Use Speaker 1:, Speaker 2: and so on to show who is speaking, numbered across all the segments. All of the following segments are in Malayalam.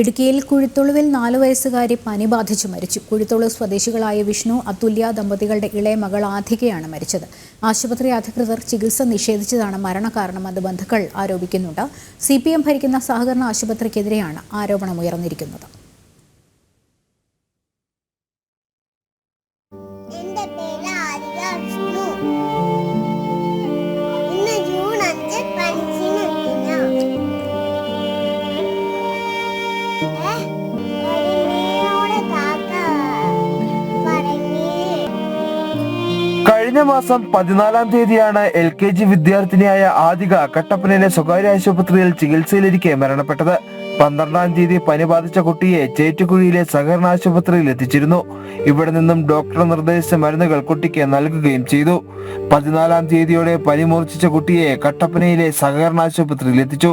Speaker 1: ഇടുക്കിയിൽ കുഴിത്തുളുവിൽ 4 വയസ്സുകാരി പനി ബാധിച്ചു മരിച്ചു. കുഴിത്തുളു സ്വദേശികളായ വിഷ്ണു, അതുല്യ ദമ്പതികളുടെ ഇളയ മകൾ ആധികയാണ് മരിച്ചത്. ആശുപത്രി അധികൃതർ ചികിത്സ നിഷേധിച്ചതാണ് മരണകാരണമെന്ന് ബന്ധുക്കൾ ആരോപിക്കുന്നുണ്ട്. CPM ഭരിക്കുന്ന സഹകരണ ആശുപത്രിക്കെതിരെയാണ് ആരോപണമുയർന്നിരിക്കുന്നത്.
Speaker 2: കഴിഞ്ഞ മാസം 14-ാം തീയതിയാണ് LKG വിദ്യാർത്ഥിനിയായ ആദിക കട്ടപ്പനയിലെ സ്വകാര്യ ആശുപത്രിയിൽ ചികിത്സയിലിരിക്കെ മരണപ്പെട്ടത്. 12-ാം തീയതി പനി ബാധിച്ച കുട്ടിയെ ചേറ്റുകുഴിയിലെ സഹകരണ ആശുപത്രിയിൽ എത്തിച്ചിരുന്നു. ഇവിടെ നിന്നും ഡോക്ടർ നിർദ്ദേശിച്ച മരുന്നുകൾ കുട്ടിക്ക് നൽകുകയും ചെയ്തു. 14-ാം തീയതിയോടെ പനി മൂർച്ഛിച്ച കുട്ടിയെ കട്ടപ്പനയിലെ സഹകരണ ആശുപത്രിയിൽ എത്തിച്ചു.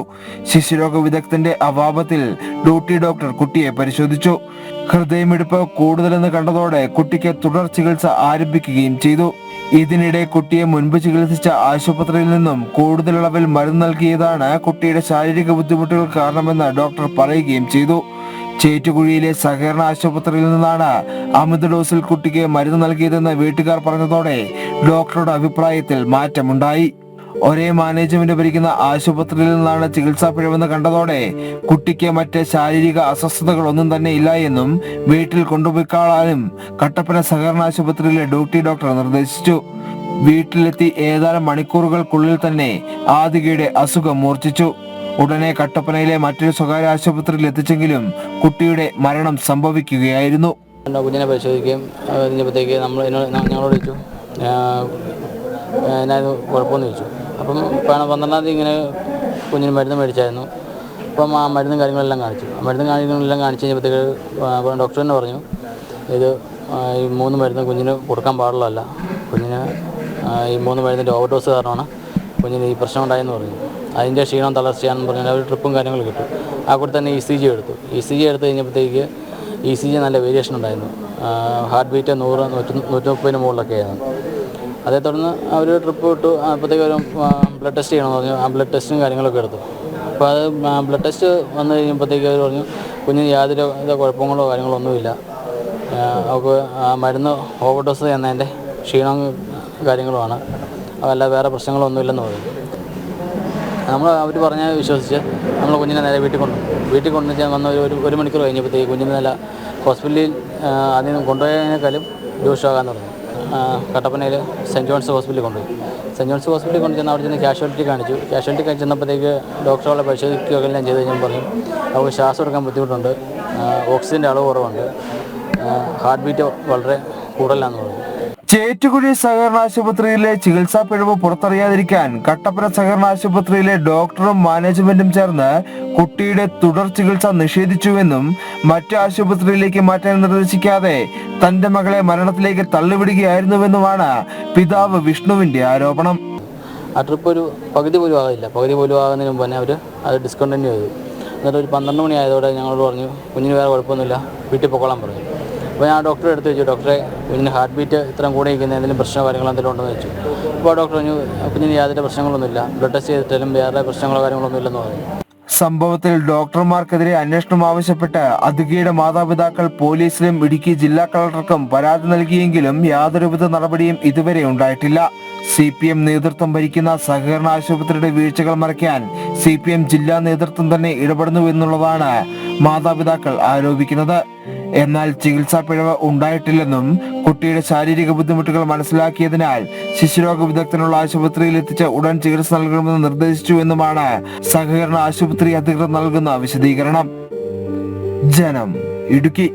Speaker 2: ശിശുരോഗ വിദഗ്ധന്റെ അഭാവത്തിൽ ഡ്യൂട്ടി ഡോക്ടർ കുട്ടിയെ പരിശോധിച്ചു. ഹൃദയമിടിപ്പ് കൂടുതലെന്ന് കണ്ടതോടെ കുട്ടിക്ക് തുടർ ചികിത്സ ആരംഭിക്കുകയും ചെയ്തു. ഇതിനിടെ കുട്ടിയെ മുൻപ് ചികിത്സിച്ച ആശുപത്രിയിൽ നിന്നും കൂടുതൽ അളവിൽ മരുന്ന് നൽകിയതാണ് കുട്ടിയുടെ ശാരീരിക ബുദ്ധിമുട്ടുകൾ കാരണമെന്ന് ഡോക്ടർ പറയുകയും ചെയ്തു. ചേറ്റുകുഴിയിലെ സഹകരണ ആശുപത്രിയിൽ നിന്നാണ് അമിത ഡോസിൽ കുട്ടിക്ക് മരുന്ന് നൽകിയതെന്ന് വീട്ടുകാർ പറഞ്ഞതോടെ ഡോക്ടറുടെ അഭിപ്രായത്തിൽ മാറ്റമുണ്ടായി. ഒരേ മാനേജ്മെന്റ് ഭരിക്കുന്ന ആശുപത്രിയിൽ നിന്നാണ് ചികിത്സാ പിഴവെന്ന് കണ്ടതോടെ കുട്ടിക്ക് മറ്റ് ശാരീരിക അസ്വസ്ഥതകൾ ഒന്നും തന്നെ ഇല്ല എന്നും വീട്ടിൽ കൊണ്ടുപോയിക്കാളാനും കട്ടപ്പന സഹകരണ ആശുപത്രിയിലെ ഡ്യൂട്ടി ഡോക്ടർ നിർദ്ദേശിച്ചു. വീട്ടിലെത്തി ഏതാനും മണിക്കൂറുകൾക്കുള്ളിൽ തന്നെ ആദികയുടെ അസുഖം മൂർച്ഛിച്ചു. ഉടനെ കട്ടപ്പനയിലെ മറ്റൊരു സ്വകാര്യ ആശുപത്രിയിൽ എത്തിച്ചെങ്കിലും കുട്ടിയുടെ മരണം സംഭവിക്കുകയായിരുന്നു.
Speaker 3: കുഞ്ഞിനെ പരിശോധിക്കുകയും കഴിഞ്ഞപ്പോഴത്തേക്ക് ഞങ്ങളോട് ചോദിച്ചു കുഴപ്പമൊന്നും ചോദിച്ചു. അപ്പം 12-ാം തീയതി ഇങ്ങനെ കുഞ്ഞിന് മരുന്ന് മേടിച്ചായിരുന്നു. അപ്പം ആ മരുന്നും കാര്യങ്ങളെല്ലാം കാണിച്ചു. മരുന്നും കാര്യങ്ങളെല്ലാം കാണിച്ച് കഴിഞ്ഞപ്പോഴത്തേക്ക് ഡോക്ടർ തന്നെ പറഞ്ഞു, ഇത് ഈ 3 മരുന്ന് കുഞ്ഞിന് കൊടുക്കാൻ പാടുള്ളതല്ല. കുഞ്ഞിന് ഈ 3 മരുന്നിൻ്റെ ഓവർഡോസ് കാരണമാണ് കുഞ്ഞിന് ഈ പ്രശ്നം ഉണ്ടായെന്ന് പറഞ്ഞു. അതിൻ്റെ ക്ഷീണം തളർച്ചയാണെന്ന് പറഞ്ഞാൽ അവർ ട്രിപ്പും കാര്യങ്ങളും കിട്ടും. ആ കൂടെ തന്നെ ECG എടുത്തു. ECG എടുത്ത് കഴിഞ്ഞപ്പോഴത്തേക്ക് ECG നല്ല വേരിയേഷൻ ഉണ്ടായിരുന്നു. ഹാർട്ട് ബീറ്റ് 100-130 മുകളിലൊക്കെ ആയിരുന്നു. അതേ തുടർന്ന് അവർ ട്രിപ്പ് വിട്ടു. അപ്പോഴത്തേക്ക് ഒരു ബ്ലഡ് ടെസ്റ്റ് ചെയ്യണമെന്ന് പറഞ്ഞു. ആ ബ്ലഡ് ടെസ്റ്റും കാര്യങ്ങളൊക്കെ എടുത്തു. അപ്പോൾ അത് ബ്ലഡ് ടെസ്റ്റ് വന്നു കഴിയുമ്പോഴത്തേക്ക് അവർ പറഞ്ഞു കുഞ്ഞിന് യാതൊരു കുഴപ്പങ്ങളോ കാര്യങ്ങളോ ഒന്നുമില്ല. അവർക്ക് മരുന്ന് ഓവർഡോസ് ചെയ്യുന്നതിൻ്റെ ക്ഷീണം കാര്യങ്ങളുമാണ്, അതല്ല വേറെ പ്രശ്നങ്ങളൊന്നുമില്ലെന്ന് പറഞ്ഞു. അവർ പറഞ്ഞ വിശ്വസിച്ച് നമ്മൾ കുഞ്ഞിനെ നേരെ വീട്ടിൽ കൊണ്ടുവന്ന് വന്ന ഒരു മണിക്കൂർ കഴിഞ്ഞപ്പോഴത്തേക്ക് കുഞ്ഞിനെ നല്ല ഹോസ്പിറ്റലിൽ അതിന് കൊണ്ടുപോയതിനേക്കാളും ദൂഷ്യമാകാൻ തുടങ്ങി. കട്ടപ്പനയിൽ സെൻറ്റ് ജോൺസ് ഹോസ്പിറ്റലിൽ കൊണ്ടുപോയി. സെൻറ്റ് ജോൺസ് ഹോസ്പിറ്റലിൽ കൊണ്ടുചെന്ന് അവിടെ ചെന്ന് കാഷ്വാലിറ്റി കാണിച്ചു. കാഷ്വാലിറ്റി ചെന്നപ്പോഴത്തേക്ക് ഡോക്ടറുകളെ പരിശോധിക്കുകയൊക്കെ എല്ലാം ചെയ്ത് കഴിഞ്ഞാൽ പറയും അവർക്ക് ശ്വാസം എടുക്കാൻ ബുദ്ധിമുട്ടുണ്ട്, ഓക്സിജൻ്റെ അളവ് കുറവുണ്ട്, ഹാർട്ട് ബീറ്റ് വളരെ കൂടുതലാണെന്ന് പറഞ്ഞു.
Speaker 2: ചേറ്റുകുഴി സഹകരണ ആശുപത്രിയിലെ ചികിത്സാ പിഴവ് പുറത്തറിയാതിരിക്കാൻ കട്ടപ്പന സഹകരണ ആശുപത്രിയിലെ ഡോക്ടറും മാനേജ്മെന്റും ചേർന്ന് കുട്ടിയുടെ തുടർ ചികിത്സ നിഷേധിച്ചുവെന്നും മറ്റു ആശുപത്രിയിലേക്ക് മാറ്റാൻ നിർദ്ദേശിക്കാതെ തന്റെ മകളെ മരണത്തിലേക്ക് തള്ളിവിടുകയായിരുന്നുവെന്നുമാണ് പിതാവ് വിഷ്ണുവിന്റെ ആരോപണം.
Speaker 3: ആ ട്രിപ്പ് ഒരു പകുതി പോലും ആകുന്നതിന് മുമ്പ് തന്നെ അവർ അത് ഡിസ്കണ്ടിന്യൂ ചെയ്തു. എന്നിട്ട് ഒരു 12 മണി ആയതോടെ ഞങ്ങളോട് പറഞ്ഞു കുഞ്ഞിന് വേറെ കുഴപ്പമൊന്നുമില്ല, വീട്ടിൽ പൊക്കോളാൻ പറഞ്ഞു. അപ്പോൾ ഞാൻ ഡോക്ടറെ എടുത്ത് വെച്ചു, ഡോക്ടറെ കുഞ്ഞിന് ഹാർട്ട് ബീറ്റ് ഇത്രയും കൂടെ ഇരിക്കുന്ന എന്തെങ്കിലും പ്രശ്നമോ കാര്യങ്ങളോ എന്തെങ്കിലും ഉണ്ടെന്ന് വെച്ചു. അപ്പോൾ ഡോക്ടർ പറഞ്ഞു കുഞ്ഞിന് യാതൊരു പ്രശ്നങ്ങളൊന്നുമില്ല, ബ്ലഡ് ടെസ്റ്റ് ചെയ്തിട്ടാലും വേറെ പ്രശ്നങ്ങളോ കാര്യങ്ങളൊന്നും ഇല്ലെന്ന് പറഞ്ഞു.
Speaker 2: സംഭവത്തിൽ ഡോക്ടർമാർക്കെതിരെ അന്വേഷണം ആവശ്യപ്പെട്ട് അതികയുടെ മാതാപിതാക്കൾ പോലീസിലും ഇടുക്കി ജില്ലാ കളക്ടർക്കും പരാതി നൽകിയെങ്കിലും യാതൊരുവിധ നടപടിയും ഇതുവരെ ഉണ്ടായിട്ടില്ല. CPM നേതൃത്വം ഭരിക്കുന്ന സഹകരണ ആശുപത്രിയുടെ വീഴ്ചകൾ മറയ്ക്കാൻ CPM ജില്ലാ നേതൃത്വം തന്നെ ഇടപെടുന്നുവെന്നുള്ളതാണ് മാതാപിതാക്കൾ ആരോപിക്കുന്നത്. എന്നാൽ ചികിത്സാ പിഴവ് ഉണ്ടായിട്ടില്ലെന്നും കുട്ടിയുടെ ശാരീരിക ബുദ്ധിമുട്ടുകൾ മനസ്സിലാക്കിയതിനാൽ ശിശുരോഗ വിദഗ്ധനുള്ള ആശുപത്രിയിൽ എത്തിച്ച് ഉടൻ ചികിത്സ നൽകണമെന്ന് നിർദ്ദേശിച്ചുവെന്നുമാണ് സഹകരണ ആശുപത്രി അധികൃതർ നൽകുന്ന വിശദീകരണം. ജനം, ഇടുക്കി.